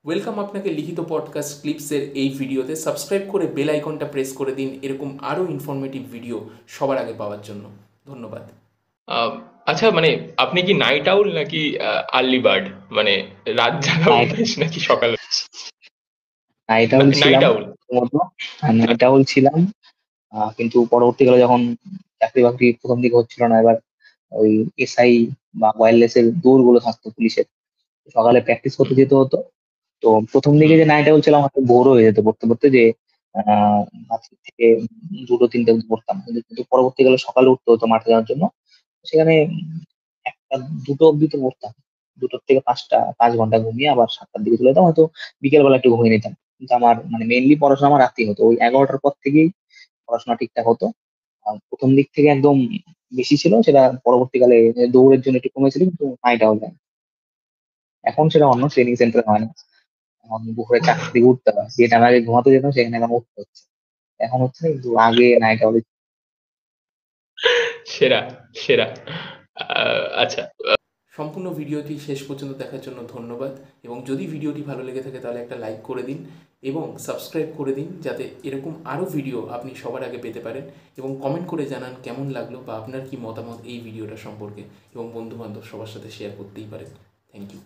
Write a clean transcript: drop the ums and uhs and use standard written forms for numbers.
Welcome আপনাকে লিখিত podcast ক্লিপসের এই ভিডিওতে। সাবস্ক্রাইব করে বেল আইকনটা প্রেস করে দিন এরকম আরও ইনফরমেটিভ ভিডিও সবার আগে পাওয়ার জন্য। ধন্যবাদ। আহ, আচ্ছা, মানে আপনি কি নাইট আউল নাকি আর্লি বার্ড, মানে রাত জাগা নাইট অভ্যেস নাকি সকাল? নাইট আউল নাইট ছিলাম আউল। প্রথমত। নাইট আউল ছিলাম, কিন্তু পরবর্তীকালে যখন চাকরি বাকরি প্রথম দিকে হচ্ছিল না, এবার ওই এসআই বা ওয়্যারলেস এর দৌড়গুলো থাকতো পুলিশের, সকালে প্র্যাকটিস করতে যেতে হতো। তো প্রথম দিকে হুম। যে নাইট আউল ছিলাম হয়তো বোর হয়ে যেত পড়তে পড়তে, যে রাত্রি থেকে 2-3টে অব্দি পড়তাম, কিন্তু পরবর্তীকালে সকালে উঠতে হতো মাঠে যাওয়ার জন্য। সেখানে 1-2টো অব্দি তো পড়তাম, 2টোর থেকে 5টা, 5 ঘন্টা ঘুমিয়ে আবার 7টার দিকে চলে যেতাম, হয়তো বিকেল বেলা একটু ঘুমিয়ে নিতাম। কিন্তু আমার মানে মেইনলি পড়াশোনা আমার রাতেই হতো, ওই 11টার পর থেকেই পড়াশোনা ঠিকঠাক হতো। প্রথম দিক থেকে একদম বেশি ছিল, সেটা পরবর্তীকালে দৌড়ের জন্য একটু কমেছিল, কিন্তু নাইট আউট এখন সেটা অন্য আচ্ছা, ট্রেনিং সেন্টারে হয় না। এখন দুপুরে 4টার দিকে উঠতে হয়, যে টাইমে আগে ঘুমাতে যেতাম সেখানে এখন উঠতে হচ্ছে। এখন হচ্ছে না, কিন্তু আগে নাইট আউট। সেরা সেরা। আচ্ছা। সম্পূর্ণ ভিডিওটি শেষ পর্যন্ত দেখার জন্য ধন্যবাদ। এবং যদি ভিডিওটি ভালো লেগে থাকে তাহলে একটা লাইক করে দিন এবং সাবস্ক্রাইব করে দিন, যাতে এরকম আরও ভিডিও আপনি সবার আগে পেতে পারেন। এবং কমেন্ট করে জানান কেমন লাগলো বা আপনার কি মতামত এই ভিডিওটা সম্পর্কে, এবং বন্ধুবান্ধব সবার সাথে শেয়ার করতেই পারেন। Thank you.